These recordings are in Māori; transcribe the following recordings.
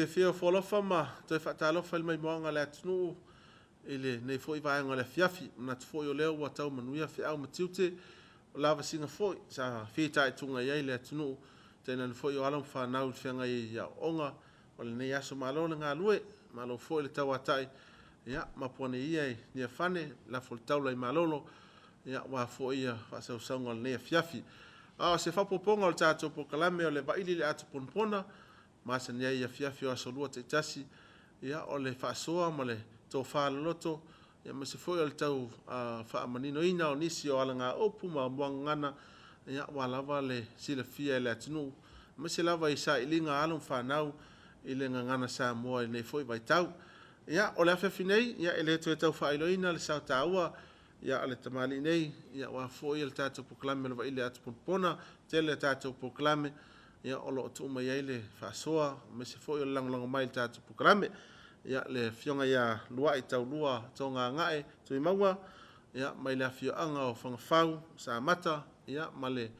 fia folofa ma te whaatalofa mai moanga le atunu ile nei foi vaenga le fiafi na te foi o leo wa tau manuia fi au matiute o lava singa foi sa fita tunga ia le atunu tena foi o alam fa nau fianga ia onga o le nei aso malo le ngalue malo foi le tau atai ia ma pone ia ni fane la fol tau lai malolo ia wa foi ia fa sa usanga le nei fiafi se fa poponga o tato po kalame o le vaili le atu ponpona masa nia ia fiafi o asolua te tasi ia o le faasoa ma le tō whaaloloto ia ma se foi o le tau whaamanino ina o nisi o alanga opu ma muangana ia walava le sila fia le atinu ma se lava i sa ilinga alum whanau i le ngangana sa moa i nei foi vai tau ia o le awhiawhi nei ia ele tu e tau whaailoina le sao taua ia ale tamali nei ia wa foi o le tātou poklame le vaile atu ponpona tele tātou poklame ia o lo tu mai ele fasoa me se foi o lang mai tatu programe ia le fionga ia lua i tau lua tonga ngae tu maua ia mai la fio anga o fanga fau sa mata ia male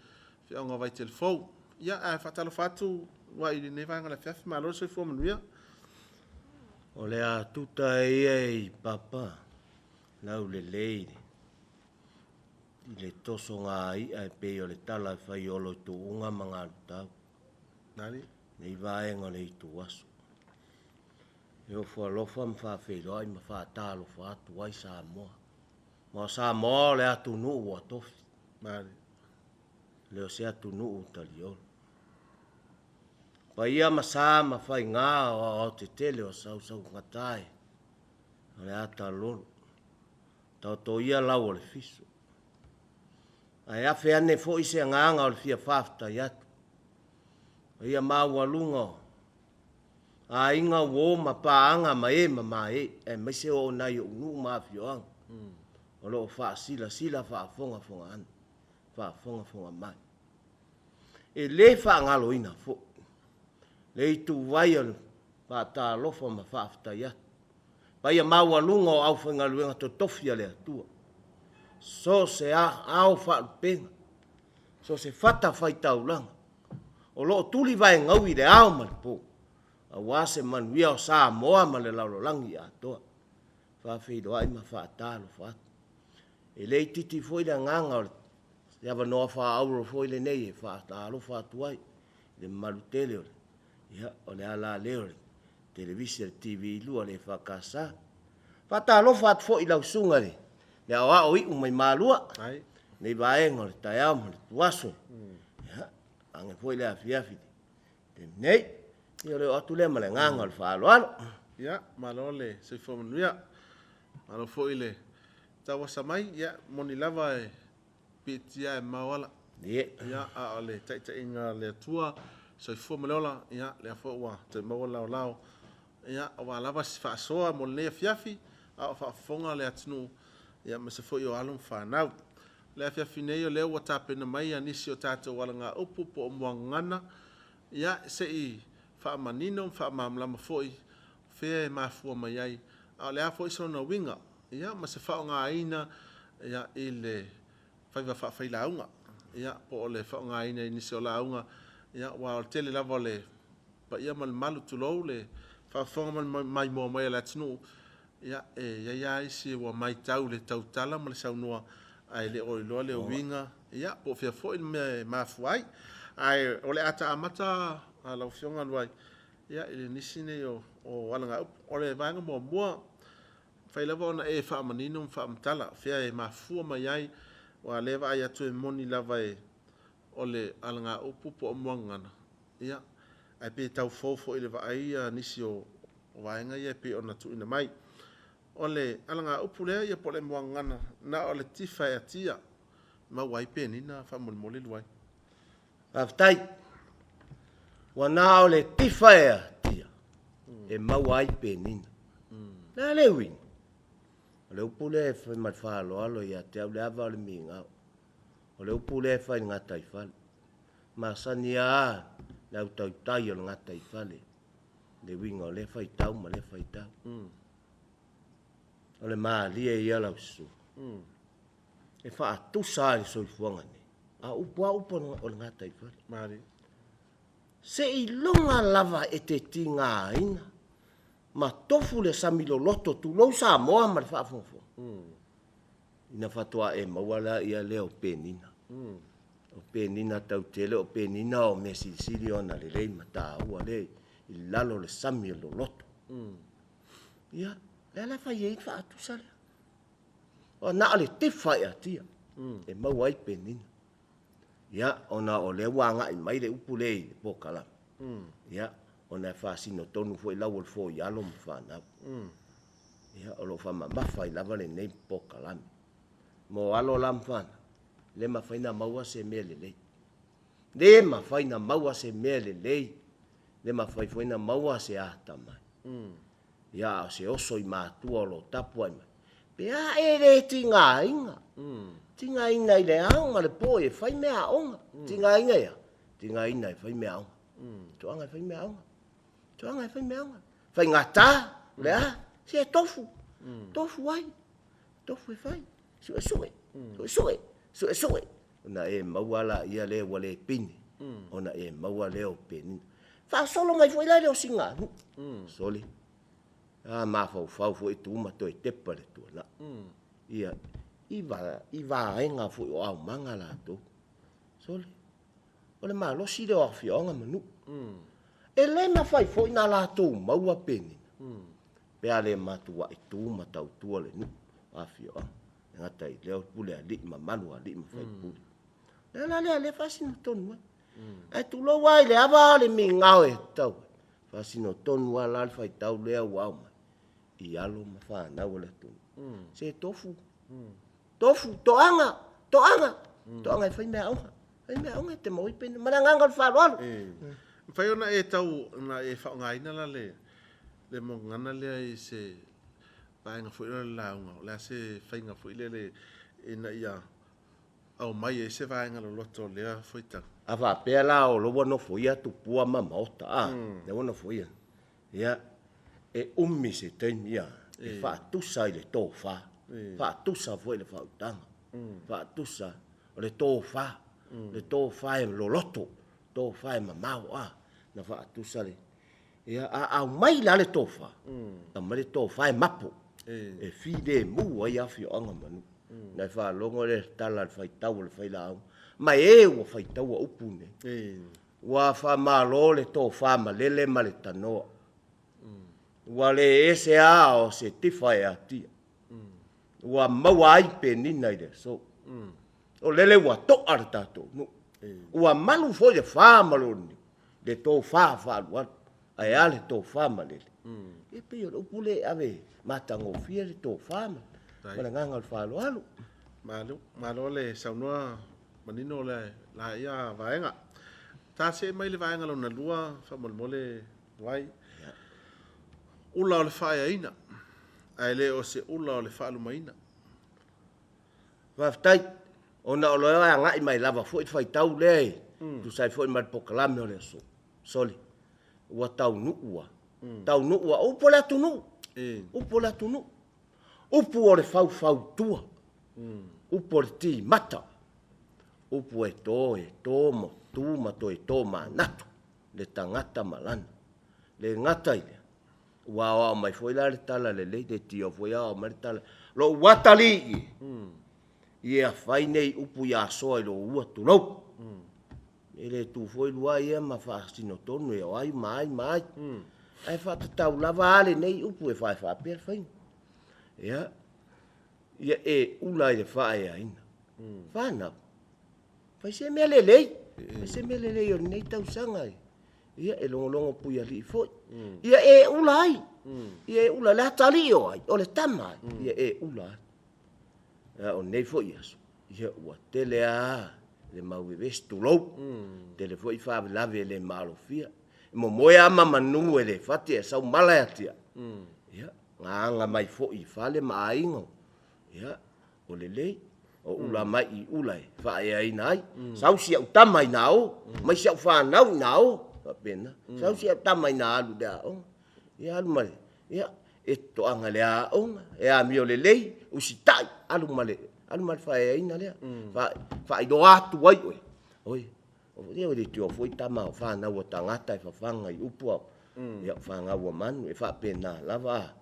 fionga vai telefon ia a fatalo fatu wa i ne vanga la fiaf malo se fo manuia o le a tuta e papa lau le leile le toso nga i ai pe o le tala fai o lo tu unga manga tau nani nei vaenga le tu aso yo fo lo fam fa fe lo ai ma fa ta lo fa tu ai sa mo ma sa mo le atu nu wa to nani le o se atu nu talio pa ia ma sa ma fa nga o te tele o sa ngatai le ata lo to ia la o le fiso ai a fe ane fo i se nganga o le fia fafta ya ia mawalunga a inga wo ma paanga ma e me se o na yo nu ma fioang o lo fa sila fa fonga an fa fonga mai e le fa ngalo ina fo le tu vaial pa ta lo fo ma fa afta ya pa ia mawalunga au fonga luenga to tofia le tu so se au fa pen so se fata fai taulang o lo tuli vai ngau i le au mal po a wase manuia o sa moa ma le laulolangi a toa fa fido ai ma fa talo fa e le titi foi le nganga o le ava noa fa auro foi le nei e fa talo fa tuai le malutele ia o le ala leo televisia tv lua le fa kasa fa talo fa foi lau sunga le awa o i mai malua ai nei vaenga le taiam le tuaso ange foi le afiafi nei io le atu le male nganga al falo ia malole se fo manuia malo fo ile tawa samai ia moni lava e pitia e mawala ia a le taita inga le tua so fo malola ia le fo wa te mawala lao ia wa lava se fa soa mo le afiafi a fa fonga le atnu ia ma se fo yo alum fa nau le afiafi nei o le wa tapena mai anisi o tato wala nga upu po moangana ia se i fa manino fa mamla ma foi fe ma fu mai ai a le a foi so na winga ia ma se fa nga ina ia ile fa launga ia po le fa nga ina ni so launga ia wa tele la vole pa ia mal malu tu lo le fa fonga mai mo mai la tnu ia ia isi wa mai tau le tau tala ma le sa no ai le o le winga ia po fe foi me ma fu ai o le ata amata a la fionga luai ia ile nisine o walanga o le vanga mo fai lava ona e fa manino fa mtala fe ma fu mai ai wa leva ai atu moni lava e o le alanga upu po moangana ia ai pe tau fofo ile va ai nisi o vanga ia pe ona tu ina mai o le alanga upu le ia po le moangana na o le tifa ia tia ma wai pe ni na fa mol luai aftai wana o le tifa ia tia e ma wai pe ni na le win o le upu le fa ma fa lo ia te le ava le minga o le upu le fa nga tai fa ma sania la tau tai o nga tai fa le winga le fa tau ma le fa tau o le ma lia ia la su e fa tu sai so fuanga ni a upu o nga tai fa mari Se I longa lava e te tinga ina. Ma tofu le samilo loto tu lo sa moa ma le whaafongfo. Ina whatua e mawala ia leo penina. O penina tau tele, o penina o mesisiri ona le rei mata ua le. I lalo le samilo loto. Ia, le whai e wha atu sale. O na ale te whai atia. E maua i penina. Ia, ona o le wanga i mai le upu lei po kalama. Ia, ona e whaasino tonu fo i lau al fo i alo ma whanau. Ia, o lo whama mawhai lava le nei po kalama. Mo alo lam whana. Le mawhaina maua se mea le lei. Le mawhaina maua se mea le lei. Le mawhaina maua se ahta mai. Ia, se oso i mātua o lo tapua i mai. Pea e re tinga inga. Tinga ina i le aonga le po e whai mea aonga. Tinga inga ia. Tinga ina e whai mea aonga. Tuanga e whai mea aonga. Tuanga e whai mea aonga. Whai ngata, le a, se e tofu. Tofu ai. Tofu e whai. Sue sue. Sue sue. Sue sue. Ona e mauala ia le wale pini. Ona e maua leo pini. Wha solo mai fwoi lai leo singa. Soli. A ma fau fo i tuma to e tepa le tua na. Ia iwa ainga fo o au manga la to. Soli. Ole ma lo si le o fionga manu. E le ma fai fo ina la to maua peni. Pe ale matua i tuma tau tua le nu a fionga. Ngata i leo pule ali ma manu ali ma fai pule. Le fasino tonu. Ai tu lo wai le ava le mi ngau e tau. Fasino tonu ala fai tau le au. I alo ma whanau le tunu. Se tofu. Tofu, toanga. Toanga i whai mea aunga. Whai mea aunga te maui pene. Maranganga le wharoalo. Whai ona e tau na e whaongaina la le. Le mo ngana lea i se paenga fwoi le launga. Lea se whainga fwoi le ina ia. Au mai e se vaenga lo loto lea fwoi tau. A whapea la o loa no fwoi atu pua ma maota. Le wana fwoi. Ia. E umi se teimi ia, e whaatusa i le tō wha. Whaatusa fwoi le whautanga. Whaatusa o le tō wha. Le tō wha e loloto. Tō wha e mamau a. Na whaatusa le. Ia au mai la le tō wha. A mai le tō wha e mapo. E whide e mua i awhi o anga manu. Nai wha longo le tala le whaitau le whailau. Mai e ua whaitau a upune. Ua wha malo le tō wha ma lele ma le tanoa. Ua le ese a o se tifa e atia. Ua maua ai pe nina i le so. O lele ua toa le tato. Ua malu foi le wha maloni. Le tō wha luat. Ai ale tō wha malele. E pe o upule ave matango fia le tō wha ma. Mana nganga le wha alu. Malo le saunua manino le la ia vaenga. Ta se mai le vaenga lo na lua fa mole vai. Ula o le whaeaina. Ai le o se ula o le whaalumaina. Waftai, ona o loa a ngai mai lava fwoi whai tau le. Tu sai fwoi mai pokalame o le so. Soli. Ua tau nuua. Tau nuua. Upo le atu nu. Upo le atu nu. Upo o le fau tua. Upo le ti mata. Upo e tō mo tū mato e tō manatu. Le tangata malana. Le ngata ile. Ua mai foi la le tala le le te tio foi a mai tala lo watali ia fai nei upu ia so lo ua tu lo ele tu foi lua ia ma fa sino tonu e ai mai ai fa tau lava ale nei upu e fa per fai ia e ula e fa ia ina fa na fa se me le o nei tau sanga ia e longo pui ali foi ia e ulai ia e ula la tali o ai o le tama ia e ulai o nei foi ia ua tele a le mau e vestu lo tele foi fa lave le malo fia mo moia mama nu e le fati e sau mala atia ia nga mai foi fa le maingo ia o le lei o ula mai i ulai fa e nai sau sia utama i nao mai sia fa nau nao pena sau sia tama ina alu da o ia alu male ia e to anga le a o e a mio le lei u si tai alu male fa e ina le fa i do atu wai oi o ia le tio foi tama fa na o tangata e fafanga i upu ia fanga o manu e fa pena lava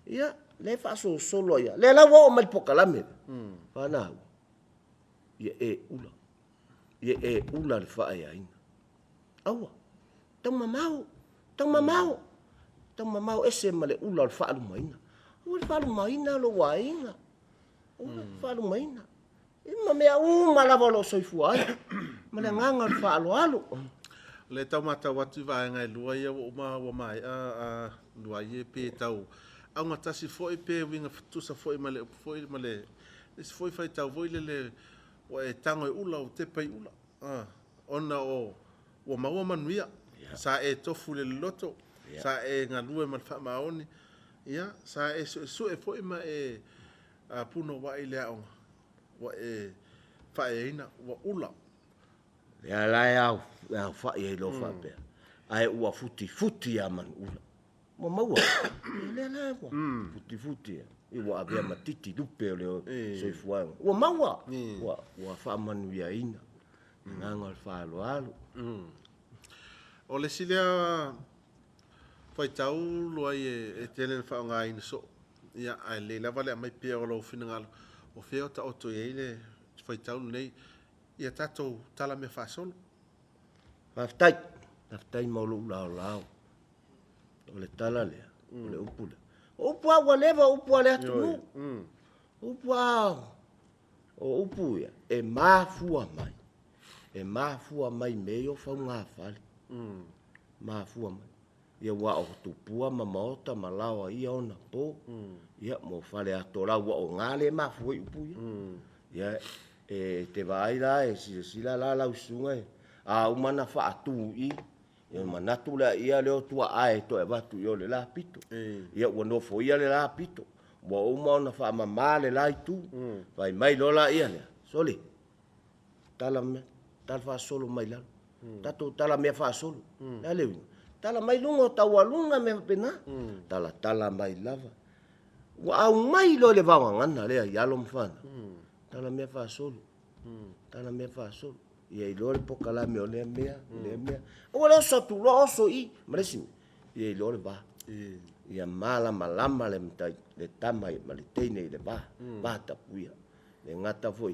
ia le fa solo ia le la o mal pokalame fa na ia e ula le fa ia ina aua tang mamau ese male ula le fa lu maina o le fa lu maina lo wainga o le fa lu maina ima mea malava lo soifua ai ma le nganga le fa alo le tau mata watu vaenga e lua ia o mai a lua ia pe tau au ngatasi foi pe winga tusa foi male isi foi fai tau voi le o e tango e ula o te pai ula ona o maua manuia sa e tofu le loto sa e ngalue mal fa maoni ia sa e su e foi ma e puno wa ile aonga wa e fa e ina wa ula ya la fa e lo fa pe ai ua futi a man ula mo maua le la futi i wa avea matiti lupe o leo soifuanga ua maua ua fa manuia ina nganga le fa alo o le silia fai tau lua e tele fa nga ina so ia ai le lava le mai pe o lo fina ngalo o feo ta oto e le fai tau nei ia tato tala me fa solo aftai mo lo lao o le tala le o le upu wa leva upu le atu upu ia e mafua mai meio fa nga fale mafua mai ia wa o tupua mamota malawa ia ona po ia mo fale atora wa o ngale mafua upu ia e te vai la e sila la usunga a umana fa atu i ia manatu la ia leo tua ai to e watu yo le la pito ia wa no fo ia le la pito wa uma na fa male la tu vai mai lola ia le soli tal fa solo mai la tato tala me fa solo la le tala mai lungo tawalunga me pena tala mai lava wa au mai lo le vawanga le ia lo mfana tala me fa solo ia i lore pokala me o le mea o le so tu lo so i malesi ia i lore ba ia malama le mtai le tamai ma le teine le ba tapuia le ngata foi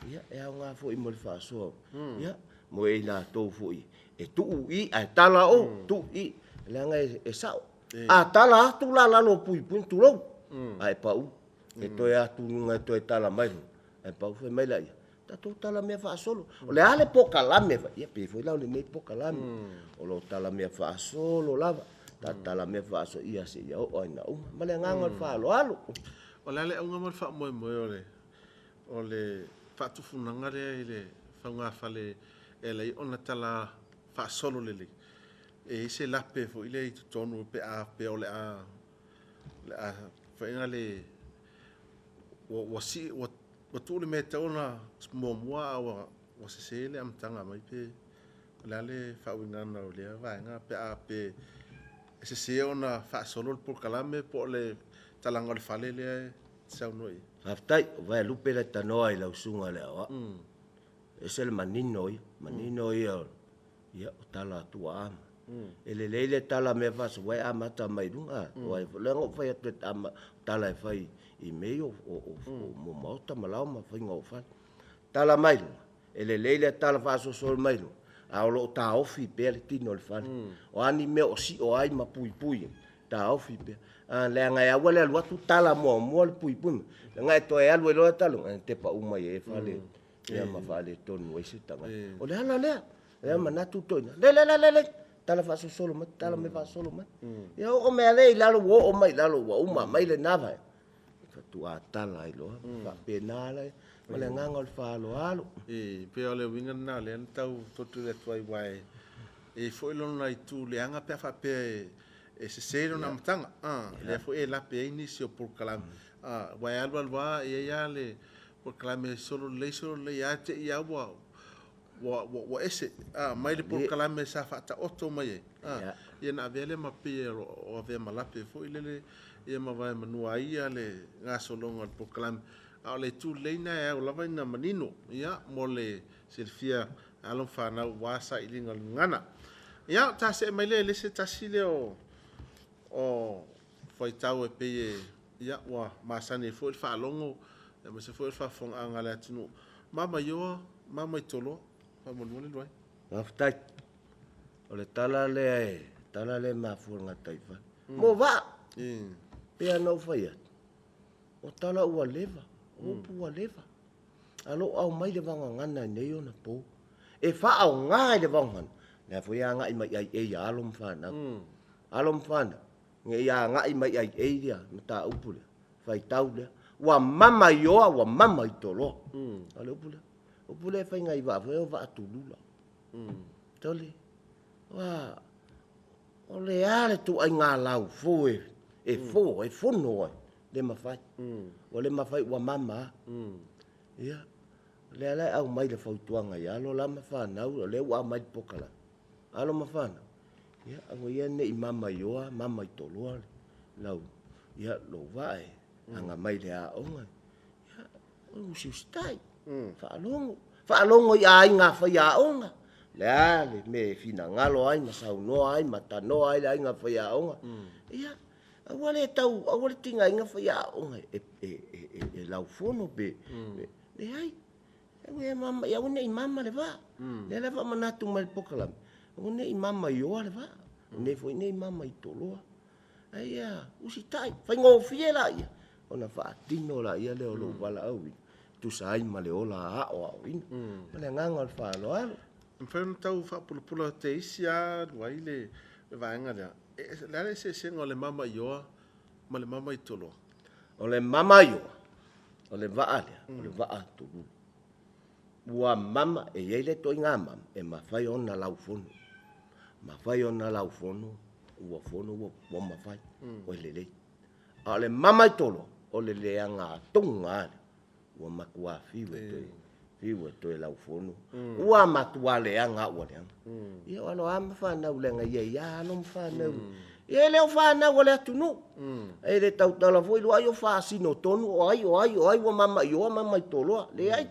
ia e nga foi mo le fa so ia mo e na to foi e tu i a tala o tu i le nga e sao a tala tu la lo pui tu lo ai pau e to ya tu nga to e tala mai ai pau foi mai la tatou tala mea faasolo o le ale pokalame ia pe foi lau lenei pokalame o lo tala mea faasolo lava tala mea faasolo ia se ia o aina uma ma le agaga o le faaloalo o le ale auga ma le faamoemoe o le faatufunaga lea i le faugafale e lei ona tala faasolo lelei e ise lape foʻi lea i totonu pe a pe o le a faaiga le ua tuʻu le mea tauna muamua ua sesē le amataga mai pe le ale faauigana o lea vaega pe a pe e sesē ona faasolo le polokalame po o le talaga o le fale lea e saunoa ia aftai vai lupe le tanoa i lausuga le aoa ese le manino ia ia o tala atua ama e lelei le tala mea faasauai amata mai luga uae lega o fai atu tala e fai i mei o maota malao ma faiga o fale tala mai luga e lelei le tala faasosolo mai luga a o loo taofi pea le tino o le fale o ani mea o siʻo ai ma puipui taofi pea le agai aua le alu atu tala muamua le puipui le gai toe alu e loa talu te pauma ia e fale ia ma faale tonu ai se tagata o le ala lea lea manatu toina le tala faasosolo mai tala me faasolo mai ia o mea lea i lalo oo mai lalo ua uma mai lenā vae fatuā tala ai loa faapena lai ma le agaga o le faaloalo pe o le uiga na lea na tau totu le atu ai uae e foʻi lona i tuleaga pea faapea e sesē lona amataga lea foʻi e lape ai nisi o polokalame uae alualuā ia ia le polokalame solo lelei ia te ia ua ese mai le polokalame sa faataoto mai ai ia na avea le mapei o avea malape foʻi lele ia mavae manua ia le gasologa o le polokalame a o le tulelei na e au lava ina manino ia mo le silifia alon whanau wasa i linga ngana. Ia, ta se mai le se tasi le o whaitau e peye ia wa masane fo il whaalongo e ma se fo il whaafonga anga le atinu. Mama yoa, mama i tolo, pa mo luole luai. Maftai. O le tala le mafuanga taifa. Mo va. Pea no whaia. O tala ua leva. Upu ua leva. Alo au mai le vanga ngana nei o na po. E wha au ngā le vanga. Nea whaia ngā i mai ai e alom whana. Alom whana. Nge ia ngā i mai ai e ria. Mata upu le. Whai tau le. Wa mama yoa, wa mama i tolo. Ale upu le. Upu le whai ngai wa whai o wa atulula. Tole. Wa. O le ale tu ai ngā lau fo e fono ai. Le mawhai. O le mawhai wa mama. Ia. Le ala au mai le whautuanga i alo la mawhanau. O le wa mai pokala. Alo mawhanau. Ia. Ango ia ne i mama yoa, mama i toloa. Lau. Ia lo wae. Anga mai le a onga. Ia. O usi ustai. Whaalongo. Whaalongo i a inga whai a onga. Le ale me fina ngalo ai, masau noa ai, matano ai, le inga whai a onga. Ia. Awale tau, awale tinga inga whai a onga. E lau fono be. Le ai. Ia mama, ia une i mama le va. Le ala va manatu mai pokalam. Une i mama yoa le va. Une foi ne i mama i toloa. Ia, usi tai. Whai ngō fie la ia. Ona wha tino la ia leo lo wala au. Tu sai ma le ola a o au ina. Ma le nganga le wha alo alo. Mwhanu tau whapulupula te isi a wai le vaenga lea. Le ale se senga o le mama i oa, ma le mama i toloa. O le mama i oa. O le vaa lea. O le vaa tulu. Ua mama e yeile toi ngā mama. E mawhai ona lau fono. Mawhai ona lau fono. Ua fono ua mawhai. O le lei. O le mama i tolo. O le lea ngā tonga ale. Ua makua fiwe toi. Fiwe toi lau fono. Ua matua lea ngā ua lea. Ia alo ama whanau lenga ia alo mwhanau. Ia leo whanau o le atunu. E le tau tala foi lua i o whaasino tonu. O ai wa mama i oa mama i toloa. Le ai.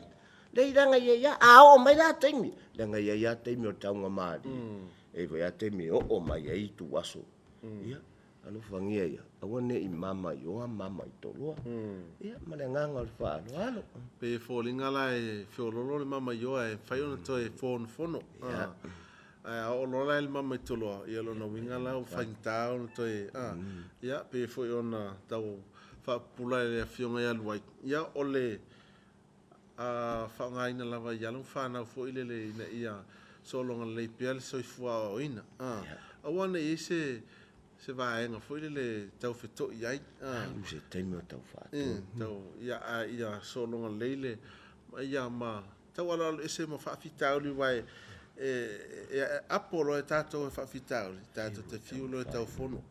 Le iranga ia a o mai la teimi. Lenga ia teimi o taunga maari. E vai a teimi o mai ai tu aso. Ia. Alo whangia ia. Awa ne i mama i oa, mama i toloa. Ia, ma le nganga o le whaalo alo. Pe fōlinga la e whiololo le mama i oa e whai ona toi fono. Ia. O lola e le mama i toloa. Ia lona winga la o whaintā ona toi. Ia, pe fōi ona tau whapula e le whionga i aluai. Ia, o le whaongaina lava i alu whanau fōi le ina ia solonga le pia le soifua o ina. Awana i se vaenga foi le tau feto i ai se teimi o tau whātu tau ia solonga leile ia ma tau ala ese ma whaafitau li wai apolo e tātou e whaafitau li tātou te fiulo e tau fono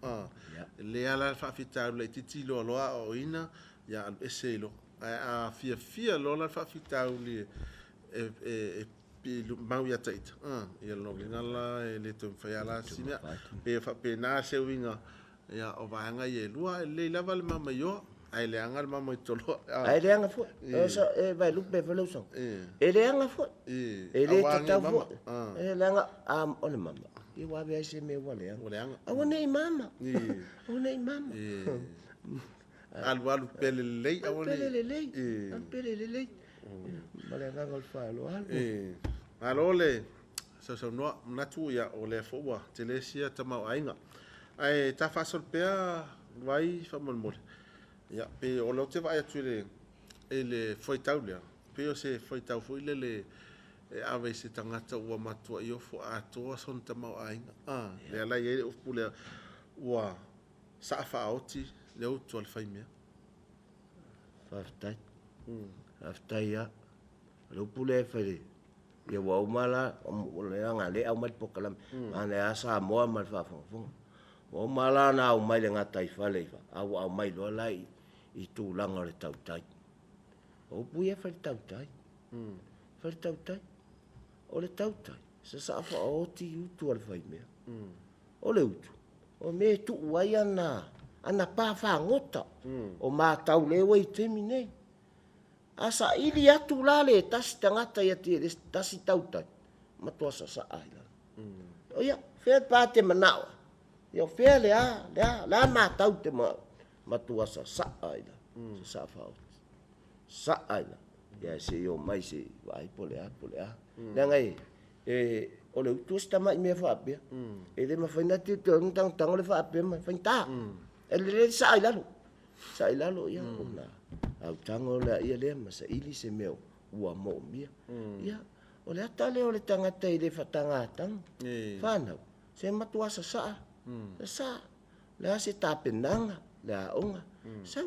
le ala whaafitau le titi lo aloa o ina ia ese ilo a fia lo la whaafitau li mau ia taita ia no ngala le to faiala sina pe na se winga ia o vaanga ia lua le lava le mama yo ai le anga le mama tolo ai le anga fo so e vai lu pe velo so e le anga fo e le tata fo e le anga o le mama i wa ve se me wa le anga o nei mama o nei mama alu pele le o pele le Male nga ngol fa lo al. Alo le so no natu ya o le fowa te le sia ta mau ainga. Ai ta fa sol pe vai fa mol mol. Ya pe o lo te vai tu le ele foi taulia. Pe o se foi tau foi le ave se tangata ua matua i ofo a toa son ta mau ainga. Le ala ye o pule ua sa fa oti le o tu al faimia. Fa tai. Aftai ya lo pule fere ya wa mala o le nga le au mai pokalam ana asa mo mal fa fo o mala na o mai le ngata i fale au mai lo lai i tu langa le tau tai o puia fa tau tai fa tau tai o le tau tai sa fa o ti u tu al fai me o le utu o me tu wai ana pa fa ngota o ma tau le wai temine asa ili atu la le tasi tangata ia te tasi tautai. matua sa ai la o ia fe pa te manao ia fe le ma tau te matua sa ai la sa fa sa ai la ia se yo mai se vai pole a le ngai o le tu sta mai me fa pe e le ma fa na te tang le fa pe ma fa ta e le sa ai la lo ia ona au tango le ia le ma sa ili se meo ua mo mia ia o le atale o le tangata i le fatangata fana se matua sa le ase tapenanga le aonga sa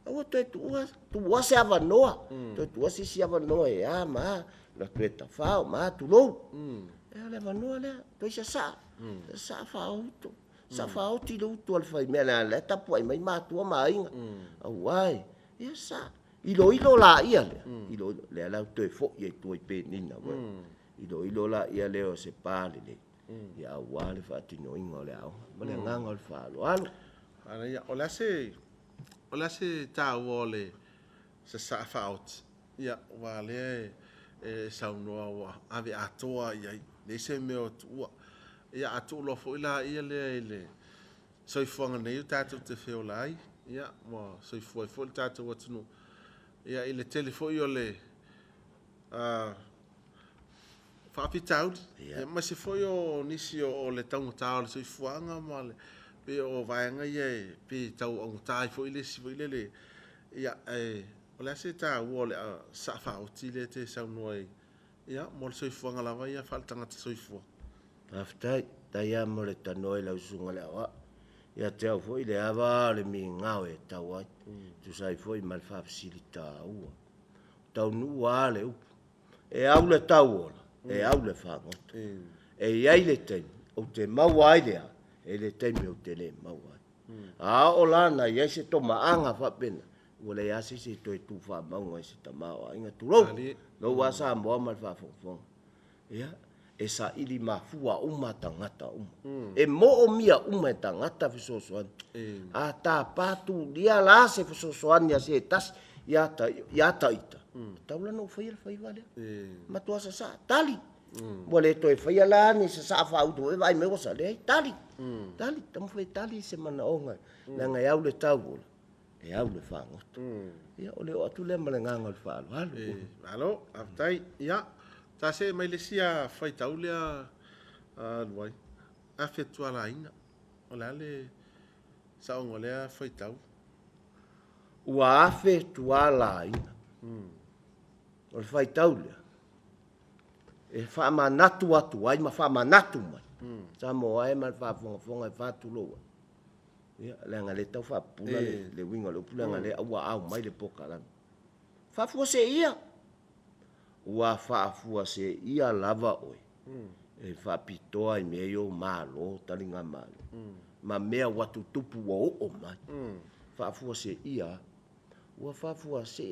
o tu se avanoa tu se avanoa e a ma la tueta fao ma tu lo e le avanoa le tu sa fao tu sa fao ti lo tu al fai me le tapu ai mai ma tu ma inga au ai ia sa ilo la ia le ilo le la tu fo ye tu pe nina wa ilo la ia le o se pale le ia wale fa tino inga le au ma le nganga o fa lo alo ana ia o la se ta wole se sa faut ia wale sa no wa ave atoa ia le se me o tu ia atu lo fo ila ia le so fonga nei tatu te feo lai ia mo so foi tatu wa tunu ia ile telefone yo le fa pitau ia ma se foi o nisi o le tau tau so fuanga male pe o vaenga ia pe tau o tai foi le ia o la se ta o le sa fa o tile te sa noi ia mo so fuanga la vai ia falta ngata so fu aftai ta ia mo le tanoi la usunga le wa ia te au foi le ava le mi ngau e tau ai tu sai foi mal fa facilita ua tau nu ale e au le tau ola e au le fa ngot e ai le te o te mau ai le e le te me o te le mau ai a ola na ia se to maanga fa pena o le asi se to tu fa mau ai se ta mau ai nga tu lo wa sa mo mal fa fo ia e sa ili mafua uma tangata e mo o mia uma tangata fisosoan a ta patu dia la se fisosoan ya se tas ya ta ita taula no foi vale matua sa tali bole to foi la ni sa fa auto e vai me o sa le tali tam foi tali se mana onga la nga au le tau e au le fa ngot ia ole o tu le malenga ngol fa alo aftai ia ta se mai le sia fai taulia luai a fetua la ina ola le sa o ngolea fai tau ua afe tua la ina o le fai taulia e fa manatu atu ai ma fa manatu mai sa mo ai ma fa fonga fa tu lo ia le nga le tau fa pula le winga le pula nga le au mai le poka la fa fo se ia ua fa'afua se ia lava oi e fa'apitoa i mea io malo talinga malo ma mea watu tupu wa o mai fa'afua se ia ua fa'afua se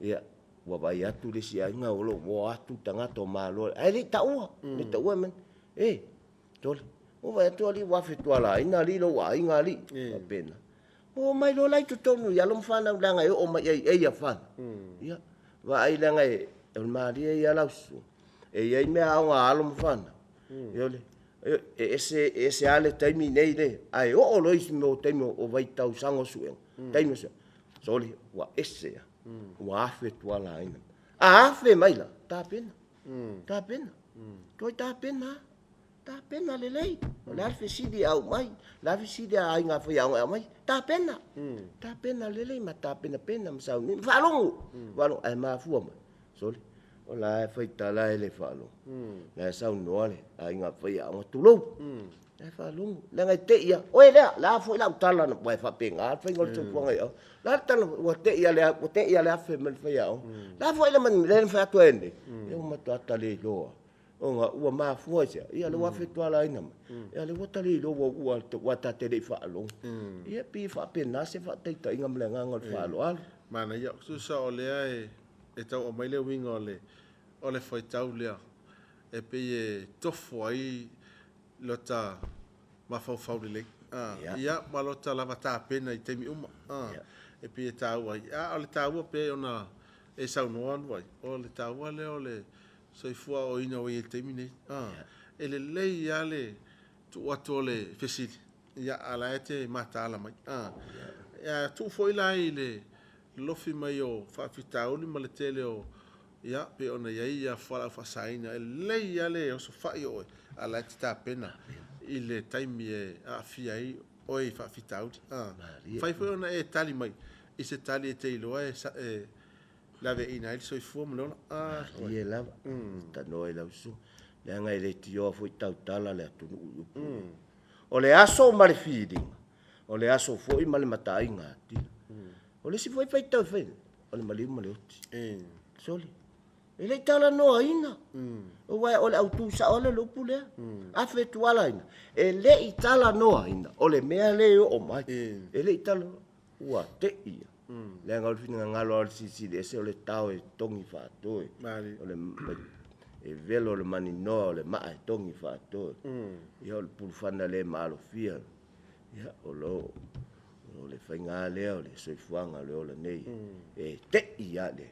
ia ua vai atu le si ainga o lo wa atu tangato malo ai le taua men tole o vai atu ali wa fetua la ina li lo wa inga li pena o mai lo lai tu tonu ya lo mfana langa o mai ia fa ia va ai langa el maria ia lausu ai me a nga alo mfana yole ese ale taimi nei le ai o lois mo taimi o vai tau sango suen taimi soli wa ese wa afe tua la ina afe mai la ta pena toi ta pena le lei la fe sidi au mai la fe sidi ai nga foi au mai ta pena le lei ma ta pena msau ni valongo ai ma fu mai soli o la fai tala ele falo la sau noale ai nga fai a tulo e falo la ngai te ia o la foi la tala no vai fa penga fai ngol tu ngai la tala o te ia le afe men fai a la foi la man le fa to ende e o mata tale lo o nga ua ma fuasia ia le wa fe to la ina ia le wa tale lo wa wa ta te le falo ia pi fa pena se fa te ta inga mle ngol falo al mana ia su sa o le ai e tau o mai le winga o le fai tau lea e pe e tofo ai lota mafau le lei ia ma lota lava tā pena i teimi uma e pe e tau ai o le tau pe ona e sau noa ai o le tau le o le soifua o ina o i e taimi nei e lelei ia le tuuatu o le fesili ia ala e te matala mai ia tuu foʻi la ai le lofi mai o faafitauli ma le tele o ia pe ona iai ia faasaina e lelei ia le oso faʻi o ala e te tapena i le taimi e aafia ai oe i faafitauli fai foʻi ona e tali mai i se tali e te iloa e laveina ai le soifua ma le ona ia lava tanoa i lausu le aga i le tioa foʻi tautala le atunuu o le aso ma le filiga o le aso foʻi ma le mataiga atila o lesi foʻi faitau fai o le maliu ma le oti soli e lei talanoaina ua o le autusaʻo le lupu lea afetualaina e leʻi talanoaina o le mea lē oo mai e leʻi talanoa ua teʻia le aga o le finagagalo a le sisili ese o le tao e togi faatoe o le e velo o le maninoa o le maa e togi faatoe ia o le pulufana lē ma alofia ia o lo o le faigā lea o le soifuaga o le ola nei e teʻi ia le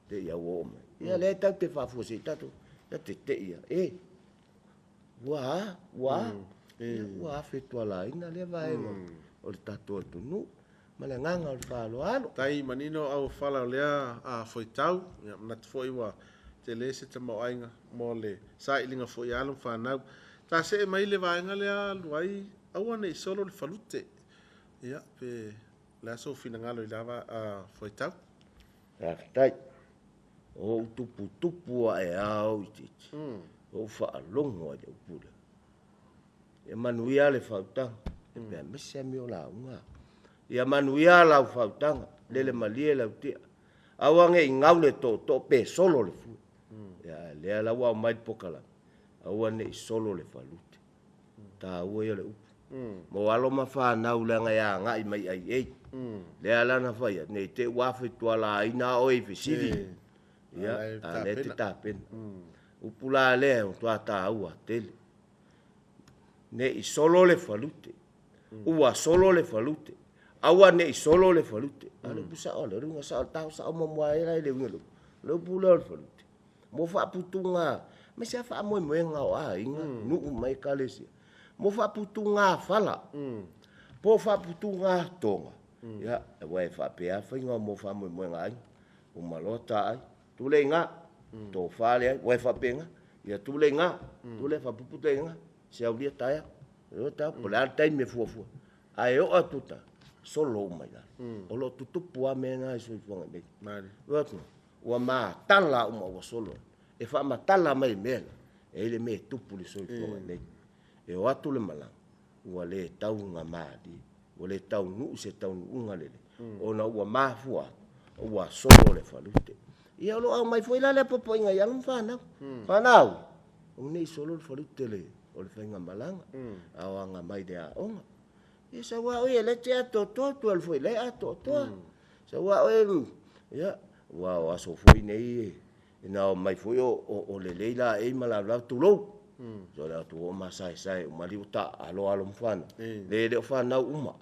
teʻi au oo mai ia lea tau te faafuasei tatu ia te teʻi ia ua ua afetualaina lea vaega o le tatou atunuu ma le gaga o le faloalo tai manino au fala o lea a foitau ia manatu foʻi ua te lē se tamaoaiga mo le saʻiliga foʻi alo ma fanau tasee mai le vaega lea aluai aua neʻi solo le falute ia pe le aso finagalo i lava a foitau afetai o tuputupu ae ao i titi o faalogo ai le upule ia manuia le fautaga e pea mese ami o lauga ia manuia lau fautaga lele malie lautia aua geʻi gau le toʻotoʻo pe solo le fua ia lea lau ao mai le pokalagi aua neʻi solo le falute tāua ia le upu mo alo ma fanau le aga iā agaʻi mai ai ei lea lana faia nei te ua fetualaina o i fesili ia a le te tapena upu la lea o tuataua tele neʻi solo le falute ua solo le falute aua neʻi solo le falute a le pusaʻo a le ruga saʻo le taosaʻo momoaela i le uga le upu lea o le falute mo faaputuga ma se faamoemoega o aiga nuu mai kalesia mo faaputuga fala po faaputuga toga ia ua e faapea faiga mo faamoemoega aiga uma loa taʻai tuleiga tofā leai ua e faapega ia tuleiga tule faapupu tuleiga se aulia taea o ta po le taimi e fuafua ae o atuta solo mai la o lo tutupu a mena i soifuaga nei ua matala uma ua solo e faamatala mai mea e le me tupu le soifuaga nei e o atu le malaga ua lē tauga mali ua lē taunuu se taunuuga lele ona ua mafua ua solo le falute ia o lo au mai foi la le popoiga ia lama fanau o nei solo le falute le o le faiga malaga aoaga mai le aʻoga ia saua oe e le te atoatoa tualu foi le atoatoa saua oe ia ua o aso foi nei ina o mai foi o lelei laei ma laulau tulou so le atu o masaesae uma liu taaloalo mafana le le o fanau uma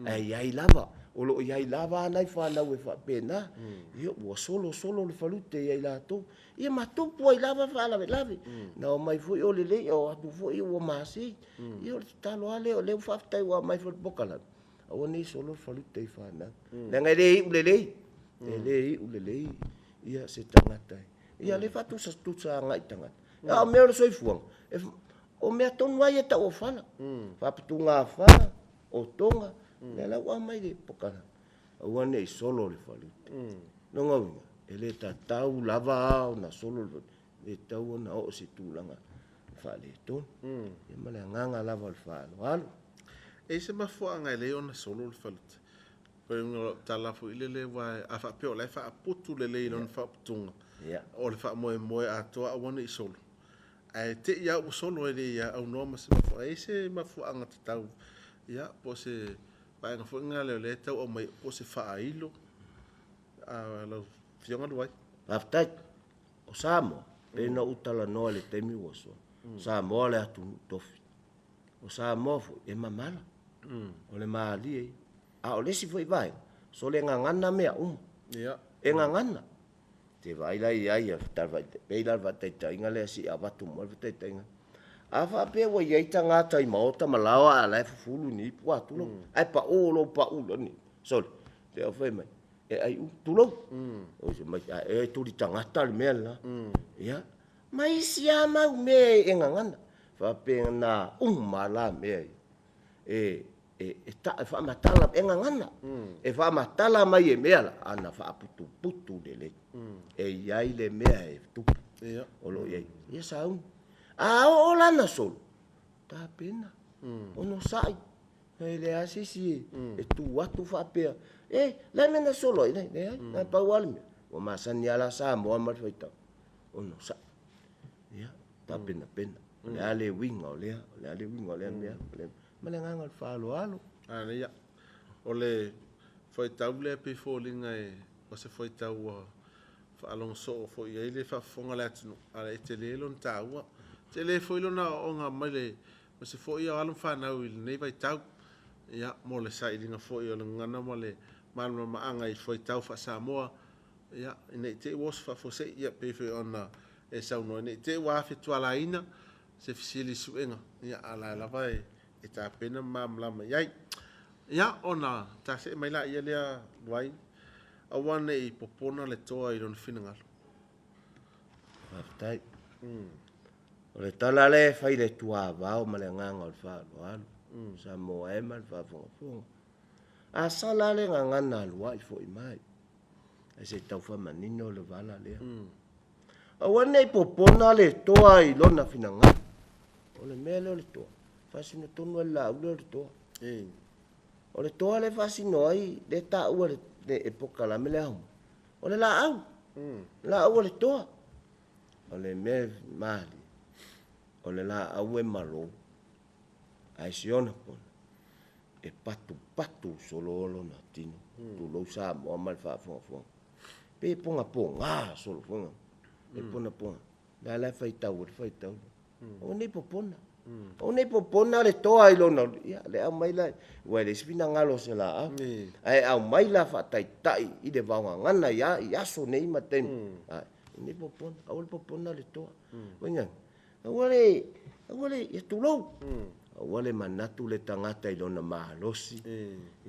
e iai lava o loo iai lava anai fanau e faapena ia ua solosolo le falute iai latou ia matupu ai lava faalavelave na o mai foi o lelei o atu foi ua masei ia o le tatalo a le o leu faafetai ua mai foi le pokalagi aua nei solo le falute ai fanau lega lē iʻu lelei e lē iʻu lelei ia se tagata ia le faatusatusagai tagata a o mea o le soifuaga o mea tonu ai e taʻua fala faapituga fala o toga le lau a mai le pokalagi aua neʻi solo le falute logauiga e lē tatau lava ao na solo le falute le tau ona oo se tulaga faaletonu ia ma le agaga lava o le faaloalo e se mafuaaga e lei ona solo le falute koe una tala foʻi lele ua a faapea o lai faaputu lelei lona faaputuga o le faamoemoe atoa aua neʻi solo ae teʻi au ua solo e lē ia aunoa ma se mafuaaga ai se mafuaaga tatau ia po se vaega foʻi ga leolē tau au mai po se faailo lau fioga luai afetai o samoa pena uu talanoa le taimi ua soa samoa le atunuu tofi o samoa foʻi e mamala o le malia a o lesi foʻi vaega so le gagana mea uma e gagana te vai la ia tar vai pe la va te tainga le si ava tu mo te tainga ava pe wa ia tanga tai mo ta malawa ala fulu ni pa tu lo ai pa o lo pa u lo ni so te o fe mai e ai tu lo o se mai e tu di tanga tal me la ia mai si ama me e ngana fa pe na mala me e ta fa matala e ngana e fa matala mai e mea ana fa putu de le e iai le mea e tu o lo iai ia sa o lana sol ta pena o no sai e le asisi e tu watu fa pe la mena solo ne na pa wal o masani ala sa mo ma feita o no sa ia ta pena le ale winga le ale winga le mea ma le nganga fa lo alo ana ia o le foi tau le pe folinga e o se foi tau fa along so fo ia le fa fonga le atu ala te le lon tau te le foi lona o nga mai le o se foi ia alon fa na wil nei vai tau ia mo le sai linga foi o ngana mo le mal ma anga i foi tau fa Samoa ia nei te was fa fo se ia pe fe ona e sa no nei te wa fe tu ala ina se fisili suenga ia ala la vai e ta pena mamlama iai ia ona ta se mai la ia lea luai awana i popona le toa i lona finagalo tai o le tala le fai le tua vao ma le nganga o le fa lo alo sa mo e ma le fa fonga a sala le nganga luai fo i mai e se tau fa manino le vala lea awana i popona le toa i lona finagalo o le mele o le toa fasino tonu la ulo le toa o le toa le fasino ai le ta ua le epoka la mele au o le la au le toa o le me mali o le la au e malo ai siona pona e patu sololo na tino tu lo sa mo mal fa fo pe ponga solo fonga e pona la fai tau o nei popona o nei popona le toa i lona ia le au mai la wa le spina ngalo se la ai au mai la fa tai i de vaunga ngana ia so nei maten ai nei popona au le popona le toa wenga au le ia tu lo au le manatu le tangata i lona mahalosi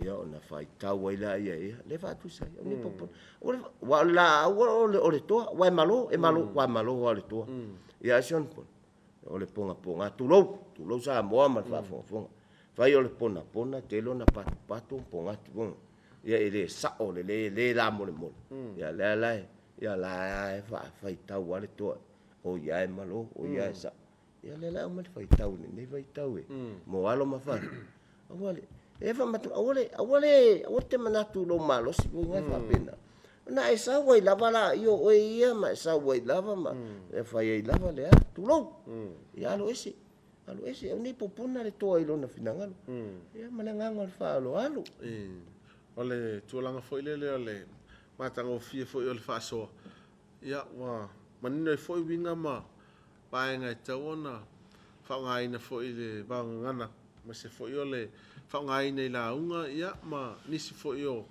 ia ona fai tau ai la ia le fa tu sai nei popona wa la o le toa wa malo wa malo o le toa ia sion o le ponga tu lo sa mo ma fa fonga vai o le pona te lo na patu ponga tu ia ele sa o le la mo ia la fa tau ale to o ia malo o ia sa ia le la mo fa tau ni vai tau mo alo ma fa awale e fa matu awale o te manatu lo malo si ngai fa pena na esa wai lava la io o ia ma esa wai lava ma e fa ia lava le tu lo ia lo ese ni popona le toa i lona finagalo ia ma le nganga le fa alo o le tualanga foi le matanga o fie foi o le fa so ia wa manino foi winga ma paenga taona fa ngai na foi le bangana ma se foi o le fa ngai nei la unga ia ma nisi foi o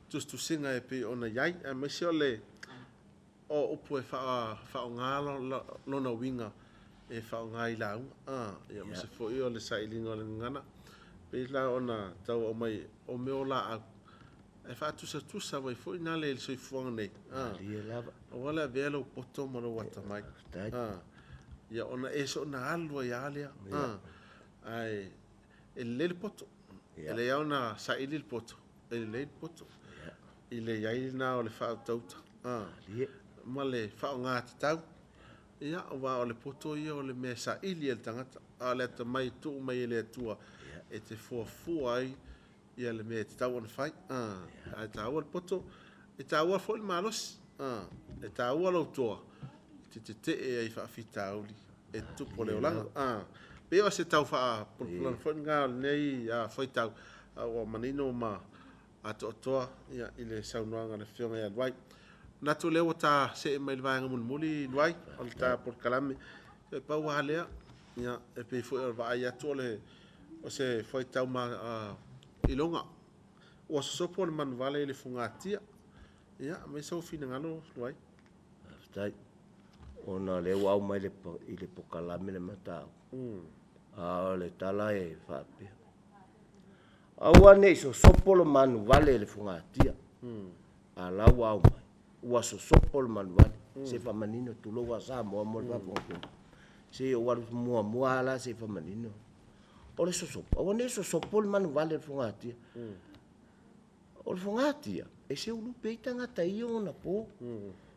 tu singa e pe ona yai a me se le o upu e fa ngalo lona winga e fa ngai la ia me se foi o le sailinga le ngana pe la ona tau o mai o me ola e fa tu sa vai foi na le se fuanga nei wala velo poto mo lo wata mai ia ona e so na alwa ya le ai el poto ele ia ona saili il poto ele poto ile yai na o le fa tauta ma le fa nga tau ia wa o le poto ia o le mesa ili el tangata a le ta mai tu mai le tua e te fu ai ia le me tau on fai a tau o poto e tau o foi malos e tau o lo tua te e ai fa fitauli e tu po le ola pe o se tau fa por foi nga nei a foi tau o manino ma a toa ia ile saunoanga le fionga ia luai na tu leo ta se mai vaanga muli luai o ta por kalame e pa wa lea ia e pe foi va ia tole o se foi tau ma ilonga o so por man vale le fungatia ia me so fina ngalo luai tai. Ona le wau mai le pokalame le matau. A le tala e whapea. Aua nei so sopolo manu vale le fungatia. A lau au mai. Ua so sopolo manu vale. Se whamanino tulo wa sa moa mo le wapunga. Se o waru mua ala se whamanino. O le so sopo. Aua nei so sopolo manu vale le fungatia. O le fungatia. E se ulu peita ngata iyo na po.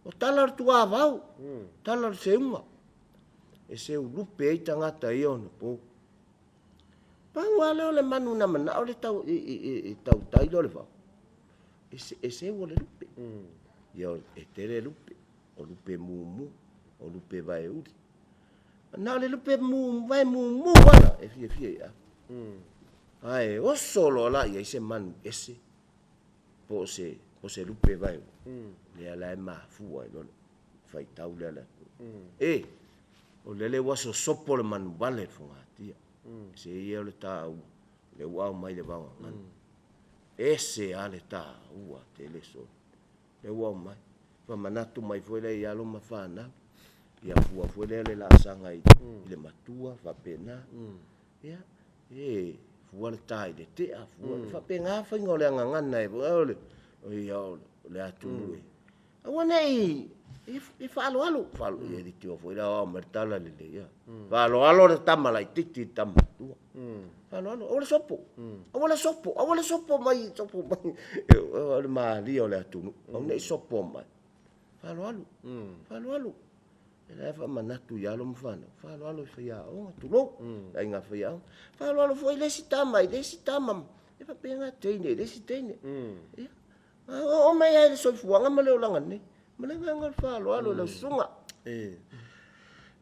O talar tua vau. Talar se unga. E se ulu peita ngata iyo na po. Pangua leo le manu na mana o le tau tau tailo le vau. E se o le lupe. Ia e tere lupe. O lupe mumu. O lupe vai uri. Na le lupe vai mumu wala. E fie ia. Ai o solo la ia se manu ese. Po se lupe vai. Le ala e mafua ilo. Fai tau le ala. O lele waso sopo le manu vale fungatia. Se ia le tau le wau mai le wau ngan. Ese ale ta ua te le so. Le wau mai. Fa manatu mai foi le ia lo mafana. Ia fua foi le la sanga i le matua fa pena. Ia fua le tai de te a fua fa penga fa ngole ngan nai ole. O ia le atu lui. Awa nei e falo e di tio foi la mertala le ia. Falo le tamala i titi tamatua. Falo o le sopo. O le sopo mai o le mali o le atu. O nei sopo mai. Falo. E fa manatu ia lo mfana. Falo fia o tu lo. Ai nga fia. Falo foi le sitama, e fa penga teine, le sitene. O mai ai so fuanga ma le olanga ni. Ma le nga falo le sunga.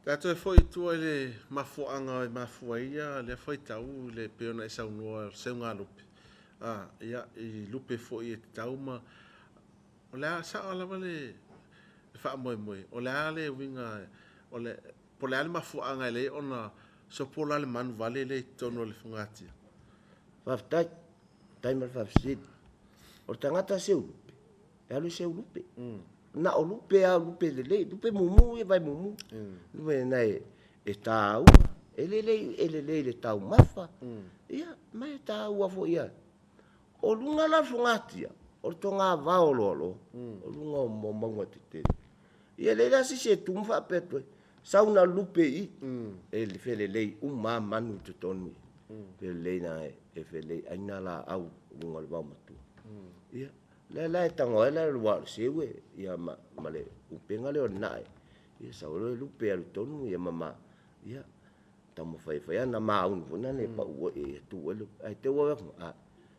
Tato e foi tu ele mafuanga e mafuaia le foi tau le peona e saunua se nga lupe. Ia I lupe foi e tau ma o le sa ala vale fa moi. O le ale winga o le po le ale mafuanga le ona so pola le man vale le tono le fungati. Faftai timer fafsit. O tangata seu lupe. E alu seu lupe. Na o lupe le lupe mumu e vai mumu. Lupe nai e tau. Ele le tau mafa. Ia, mai tau a fo ia. O lunga la fungatia. O tonga vao lolo. O lunga o momonga te. Ia le la si se tumfa petwe. Sauna lupe I. Ele fele lei uma manu te tonu. Fele lei na e fele aina la au lunga le vao matu. Ia. La e tango e la rua sewe. Ia ma le upenga leo nae. Ia sauro e lupe alu tonu. Ia mama. Ia. Tamo fai ana maun. Funa le pa ua e tu elu. Ai te ua wako.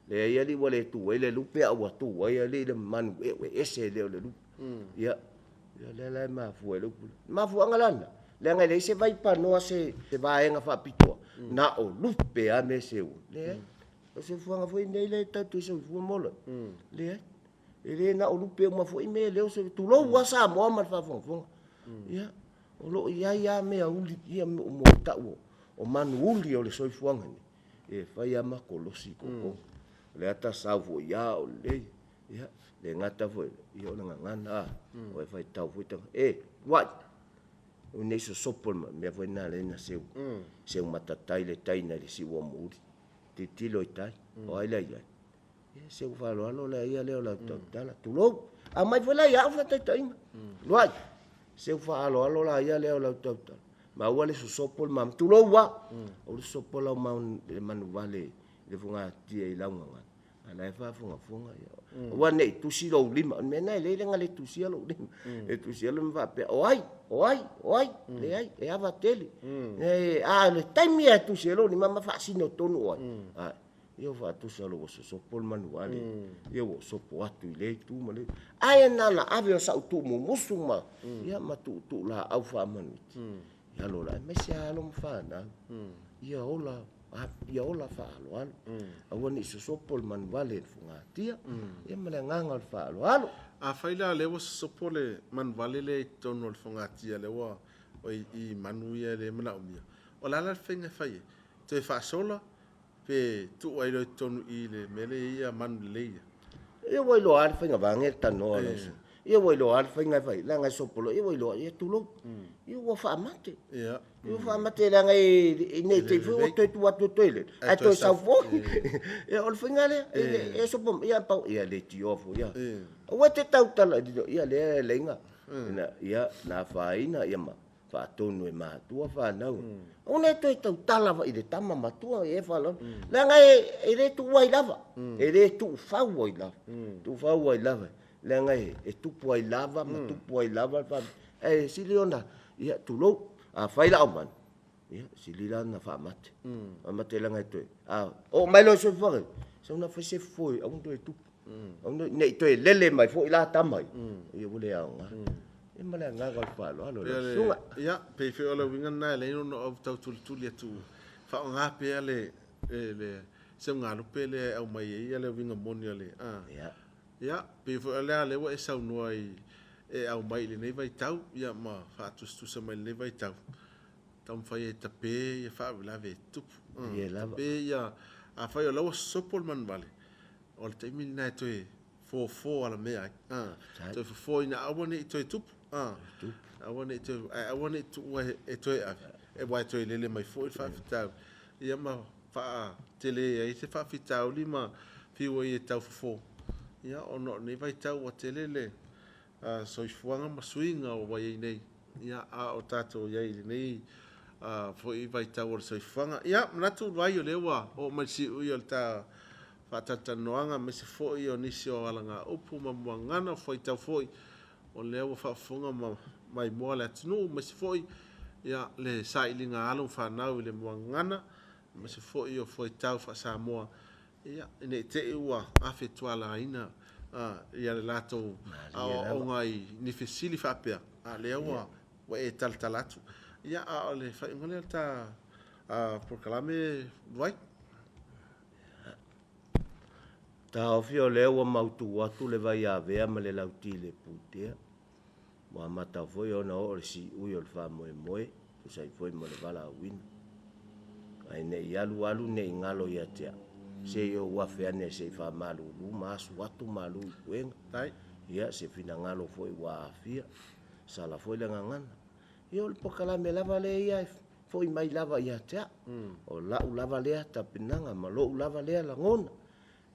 Le ia li wale tu. Le lupe au atu. Ia li le manu. Ese leo le lupe. Ia. Ia le mafu e lupe. Mafu angalana. Le ngai le se vai pa noa se vaenga fa pitua. Na o lupe a me seu. Le o se fuanga foi nei le tatu se fu mola. Le ele na o lupe ma foi me le o se tu lo wa sa mo ma fa fon. Ia. O lo ia me a uli ia mo ta o manu uli o le soi fuanga ni. E fai ama kolosi ko. Le ata sa fu ia o le. Ia. Le ngata foi. Ia o ngana. O fai tau foi tau. What? O nei so sopol me foi na le na seu. Seu matatai le taina le si wa muri. Te tilo itai. O ai lai. Seu falo le ia le la tala. Tu lo. A mai foi la ia fa tai. Luai. Seu falo la ia le la tala. Ma wale so sopol mam tu lo wa. O le sopol la ma le manu vale le funga tia I launga. Ana fa funga ia. Wa nei tu si lo lima. Me na le ngale tu si lo lima. E tu si lo va pe. Oi. Le ai e ava tele. Le time ia tu si lo ni mama fa sino tonu oi. Io fa tu sa lo so pol manuale. Io so po atu le tu male. Ai nana ave sa tu mo musuma. Ia ma tu la au fa manu. Ia lo la me sia lo fa na. Ia ola fa lo. Awani so pol manuale funga tia. Ia mala nganga fa lo. A faila le was sopole man vale le tono le fongati le wa o I manu ia le mana umia. O la fenga fai. Te fa sola pe tu ai le tono I le mele ia man le. Ia wai lo ar fenga vange tano. ia wai lo al fai ngai fai la ngai sopolo ia wai lo ia tulo ia wa fa mate ia ia fa mate la ngai nei te fu to tu atu toilet a to sa fo ia ol fai ngale ia sopo ia pa ia le ti ofu ia wa te tau tala ia le lenga ia na fa ina ia ma fa tonu e ma tua fa nau ona to tau tala va i le tama matua e fa lo la ngai e le tu wai lava e le tu fa wai lava tu fa wai lava le ngai e tupu ai lava ma tupu ai lava fa e siliona ia tu lo a fai la man ia silila na fa mate a mate la ngai to o mai lo so fa so na fa se foi a un to e tu on nei to e lele mai fo ila tamai ia bole a e mala nga ga fa lo sunga ia pe fe ola winga na le no of tau tu le tu fa nga pe le se nga lu pe le au mai ia le winga moni le ia pe fo ala le wa e sau no ai e au mai le nei vai tau ia ma fa tu se mai le vai tau tam fa e tape ia fa la ve tu pe ia a fa yo lo sopol man vale ol te min na to e fo ala me ai to fo ina awone to e tu awone to e to e wa to le mai fo fa tau ia ma fa tele ai se fa fitau lima fi wo e tau fo ia ono nei vai tau o telele so ifuanga masuinga o vai nei ia a o tato ia i nei fo i vai tau o so ifuanga ia natu vai o lewa o masi u i o ta fa tata noanga mesi fo i o nisi o alanga upu mamuangana fo i tau fo i o lewa fa funga mai moa le atinu mesi fo i ia le sailinga alu fa nau i le muangana mesi fo i o fo i tau fa Samoa ia ne te ua afe tuala ina ia le lato o ngai ni fesili fa pe a le ua wa e tal talatu ia a le fa ngale ta proclame vai ta ofio le ua mautu atu le vai ave ma le lauti le putea wa mata foi ona o si u yo fa moe sai foi mo le vala win ai ne alu ne ngalo ia tia se yo wa fe ane se fa malu lu mas watu malu wen tai ia se fina ngalo foi wa afia sala foi le ngangana yo le pokala me lava le ia foi mai lava ia tia o la u lava le ta pinanga ma lo u lava le la ngona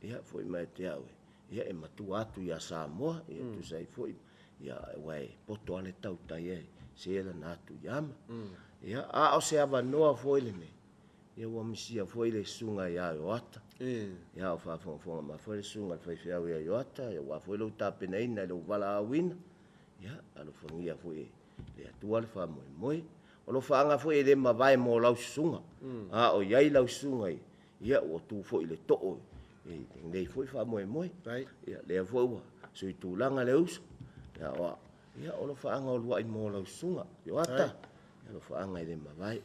ia foi mai tia we ia e matu atu ia Samoa ia tu sai foi ia wai poto ale tau tai se la natu yama ia a o se ava noa foi le me ia wa misia foi le sunga ia o ata ia o fa fo ma foi le sunga foi fia ia o ata ia wa foi lo tape nei na lo vala win ia alo fongia foi le atua le fa moi o lo fa anga foi le ma vai mo lau sunga a o ia lau sunga ia o tu foi le to nei foi fa moi ia le foi wa so tu langa le us ia o lo fa anga o luai mo lau sunga yo ata ia lo fa anga le ma vai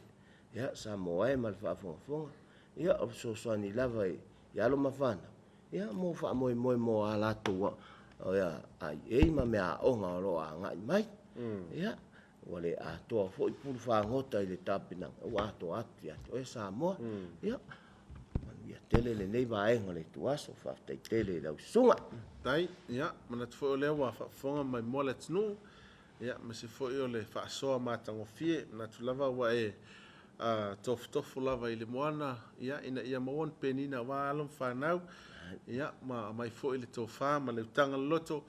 ia Samoa e mal fa fonga ia o so ni lava ia lo mafana ia mo fa moi mo ala tu o ia ai e ma me a o nga lo anga mai ia wale a to fo i pul fa ngota i le tapina wa to atia o e Samoa ia ia tele le nei va e ngale tu aso fa te tele la sunga tai ia mana fo le wa fa fonga mai mo le tnu ia ma se fo i le fa so ma tango fie na tu lava wa e tofu lava i le moana ia ina ia mawon penina wa alum whanau ia ma mai fo i le tofa ma le utanga loto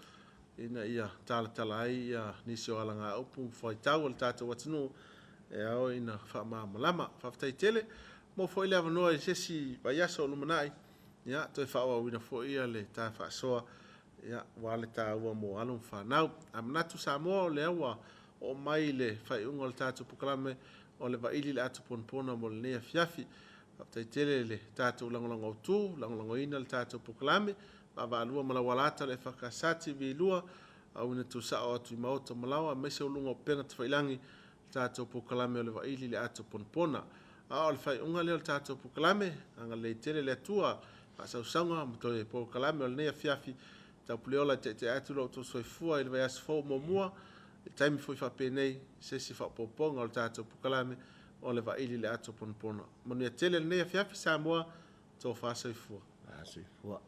ina ia tala ai ia nisi o alanga upu fai tau al tata watinu e ao ina wha malama whaftai tele mo fo i le avanoa i sesi vai aso lumanai ia toi whaua wina fo i le ta wha soa ia wale ta ua mo alum whanau amnatu Samoa le awa o mai le whai unga le tata pukalame o le vaili le atu ponpona mo le nea fiafi tai tele le tātou langolanga o tū, langolanga ina le tātou pukalame ma waalua mala walata le whakasati vilua au ina tu sao atu i maota malawa mese o lunga o penga te whailangi tātou pukalame o le vaili le atu ponpona a o le whai unga leo le tātou pukalame anga le tele le atua a sausaunga mato le pukalame o le nea fiafi tau puleola te atu lo to soifua i le vai asfo momua taimi foi fa penei se si fa poponga o tato pukalame o le vaili le ato ponpona. Manu ya tele nei fiafi Samoa to fa soifua. Soifua.